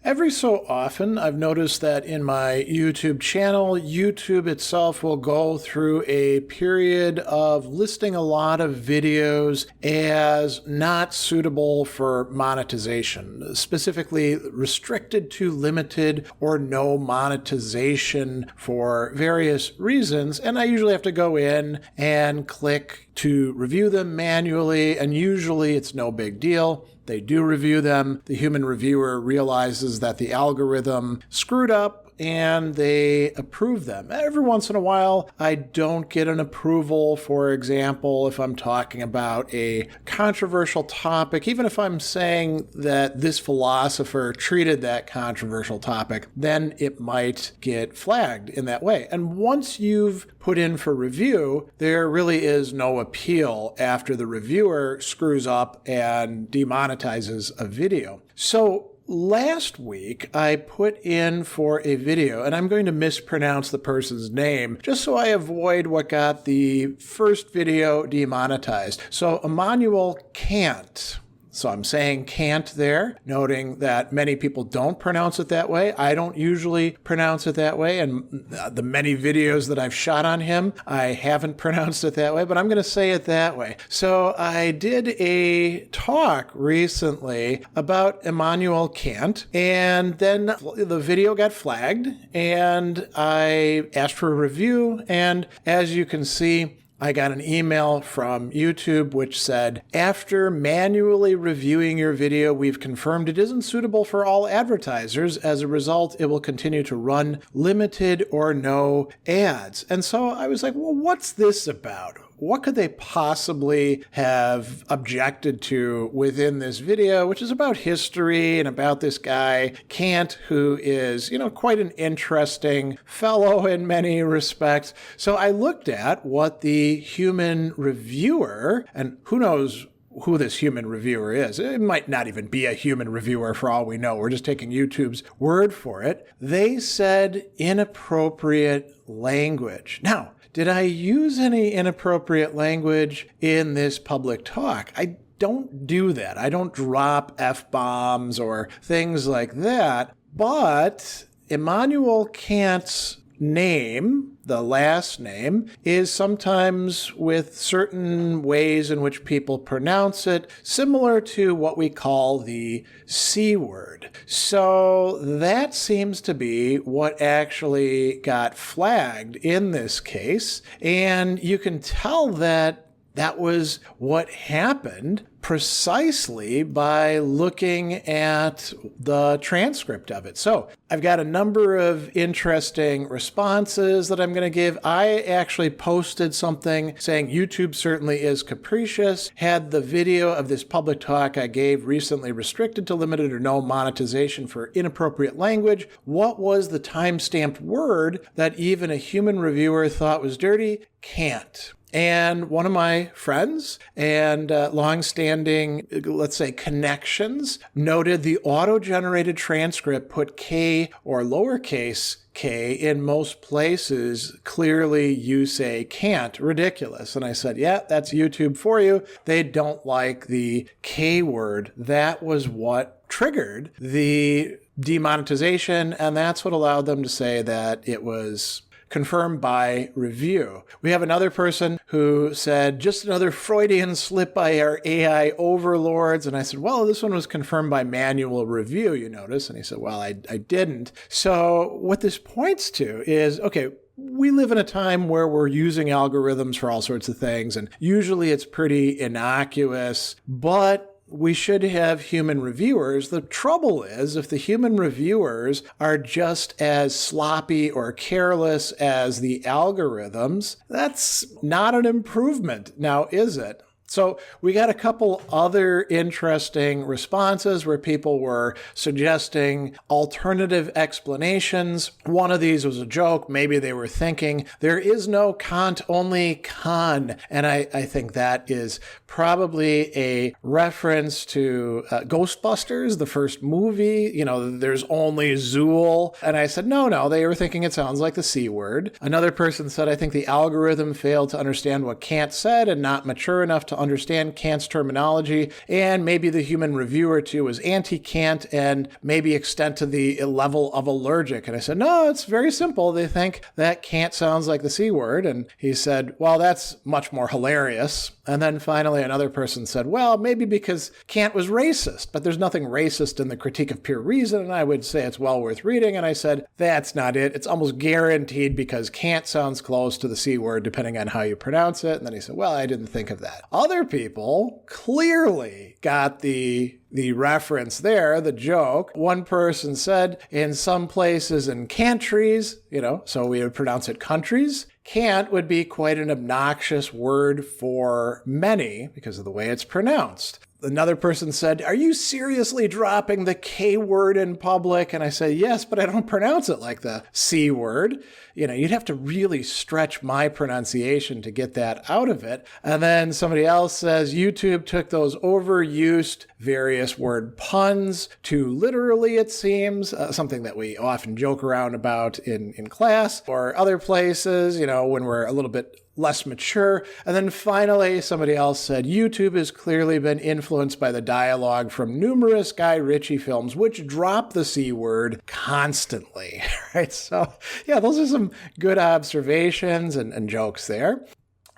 Every so often, I've noticed that in my YouTube channel, YouTube itself will go through a period of listing a lot of videos as not suitable for monetization, specifically restricted to limited or no monetization for various reasons. And I usually have to go in and click to review them manually, and usually it's no big deal. They do review them. The human reviewer realizes that the algorithm screwed up and they approve them. Every once in a while, I don't get an approval. For example, if I'm talking about a controversial topic, even if I'm saying that this philosopher treated that controversial topic, then it might get flagged in that way. And once you've put in for review, there really is no appeal after the reviewer screws up and demonetizes a video. So last week, I put in for a video, and I'm going to mispronounce the person's name just so I avoid what got the first video demonetized. So Immanuel Kant. So I'm saying Kant there, noting that many people don't pronounce it that way. I don't usually pronounce it that way, and the many videos that I've shot on him, I haven't pronounced it that way, but I'm going to say it that way. So I did a talk recently about Immanuel Kant, and then the video got flagged, and I asked for a review, and as you can see, I got an email from YouTube which said, after manually reviewing your video, we've confirmed it isn't suitable for all advertisers. As a result, it will continue to run limited or no ads. And so I was like, well, what's this about? What could they possibly have objected to within this video, which is about history and about this guy, Kant, who is, quite an interesting fellow in many respects. So I looked at what the human reviewer, and who knows who this human reviewer is. It might not even be a human reviewer for all we know. We're just taking YouTube's word for it. They said inappropriate language. Now, did I use any inappropriate language in this public talk? I don't do that. I don't drop F-bombs or things like that. But Immanuel Kant's name, the last name, is sometimes with certain ways in which people pronounce it, similar to what we call the C word. So that seems to be what actually got flagged in this case. And you can tell that that was what happened precisely by looking at the transcript of it. So I've got a number of interesting responses that I'm going to give. I actually posted something saying YouTube certainly is capricious. Had the video of this public talk I gave recently restricted to limited or no monetization for inappropriate language? What was the time-stamped word that even a human reviewer thought was dirty? Can't. And one of my friends and long-standing, let's say, connections noted the auto-generated transcript put K or lowercase k in most places. Clearly, you say can't. Ridiculous. And I said, yeah, that's YouTube for you. They don't like the K word. That was what triggered the demonetization, and that's what allowed them to say that it was confirmed by review. We have another person who said, just another Freudian slip by our AI overlords. And I said, well, this one was confirmed by manual review, you notice. And he said, well, I didn't. So what this points to is, okay, we live in a time where we're using algorithms for all sorts of things, and usually it's pretty innocuous, but we should have human reviewers. The trouble is, if the human reviewers are just as sloppy or careless as the algorithms, that's not an improvement, now is it? So we got a couple other interesting responses where people were suggesting alternative explanations. One of these was a joke. Maybe they were thinking there is no Kant, only Khan. And I think that is probably a reference to Ghostbusters, the first movie. There's only Zool. And I said, no, they were thinking it sounds like the C word. Another person said, I think the algorithm failed to understand what Kant said and not mature enough to understand Kant's terminology, and maybe the human reviewer too was anti-Kant and maybe extend to the level of allergic. And I said, no, it's very simple. They think that Kant sounds like the C word. And he said, well, that's much more hilarious. And then finally another person said, well, maybe because Kant was racist, but there's nothing racist in the Critique of Pure Reason, and I would say it's well worth reading. And I said, that's not it. It's almost guaranteed because Kant sounds close to the C word depending on how you pronounce it. And then he said, well, I didn't think of that. Other people clearly got the reference there, the joke. One person said, in some places in countries, so we would pronounce it countries, Kant would be quite an obnoxious word for many because of the way it's pronounced. Another person said, are you seriously dropping the K word in public? And I said, yes, but I don't pronounce it like the C word. You'd have to really stretch my pronunciation to get that out of it. And then somebody else says, YouTube took those overused various word puns to literally, it seems, something that we often joke around about in class or other places, when we're a little bit less mature. And then finally, somebody else said, YouTube has clearly been influenced by the dialogue from numerous Guy Ritchie films, which drop the C word constantly, right? So yeah, those are some good observations and jokes there.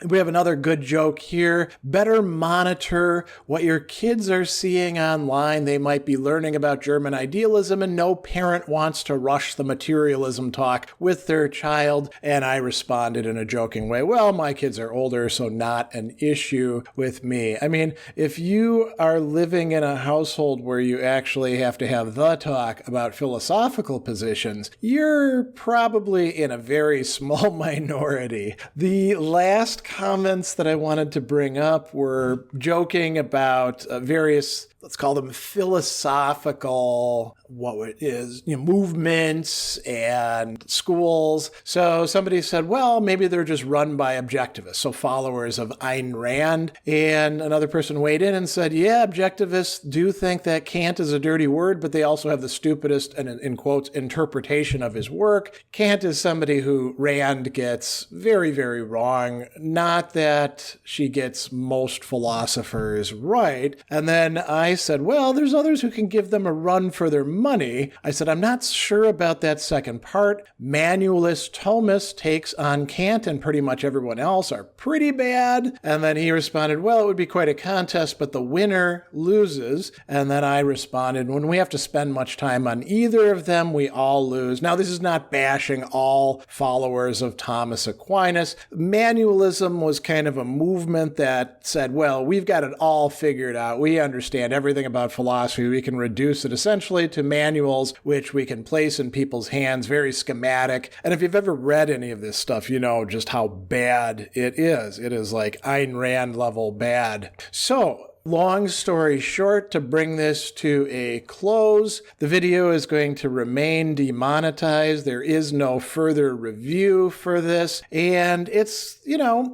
We have another good joke here. Better monitor what your kids are seeing online. They might be learning about German idealism, and no parent wants to rush the materialism talk with their child. And I responded in a joking way, well, my kids are older, so not an issue with me. I mean, if you are living in a household where you actually have to have the talk about philosophical positions, you're probably in a very small minority. The last comments that I wanted to bring up were joking about various, let's call them philosophical, movements and schools. So somebody said, well, maybe they're just run by objectivists, so followers of Ayn Rand. And another person weighed in and said, yeah, objectivists do think that Kant is a dirty word, but they also have the stupidest, and in quotes, interpretation of his work. Kant is somebody who Rand gets very, very wrong. Not that she gets most philosophers right. And then I said, well, there's others who can give them a run for their money. I said, I'm not sure about that second part. Manualist Thomas takes on Kant and pretty much everyone else are pretty bad. And then he responded, well, it would be quite a contest, but the winner loses. And then I responded, when we have to spend much time on either of them, we all lose. Now, this is not bashing all followers of Thomas Aquinas. Manualism was kind of a movement that said, well, we've got it all figured out. We understand everything about philosophy. We can reduce it essentially to manuals, which we can place in people's hands, very schematic. And if you've ever read any of this stuff, you know just how bad it is. It is like Ayn Rand level bad. So, long story short, to bring this to a close, the video is going to remain demonetized. There is no further review for this. And it's,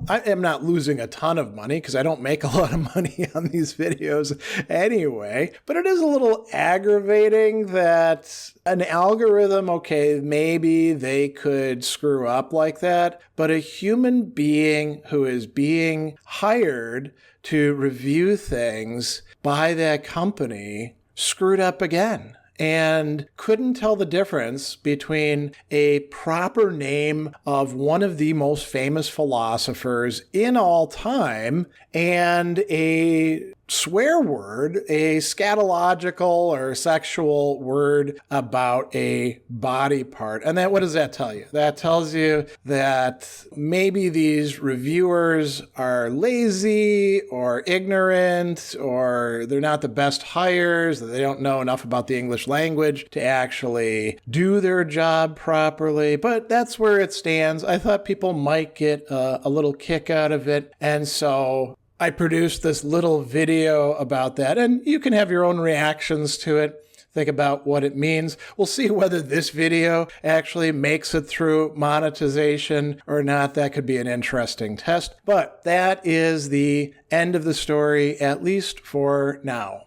I am not losing a ton of money because I don't make a lot of money on these videos anyway. But it is a little aggravating that an algorithm, okay, maybe they could screw up like that. But a human being who is being hired to review things by that company screwed up again and couldn't tell the difference between a proper name of one of the most famous philosophers in all time and a swear word, a scatological or sexual word about a body part. And what does that tell you? That tells you that maybe these reviewers are lazy or ignorant, or they're not the best hires, that they don't know enough about the English language to actually do their job properly. But that's where it stands. I thought people might get a little kick out of it. And so I produced this little video about that, and you can have your own reactions to it. Think about what it means. We'll see whether this video actually makes it through monetization or not. That could be an interesting test. But that is the end of the story, at least for now.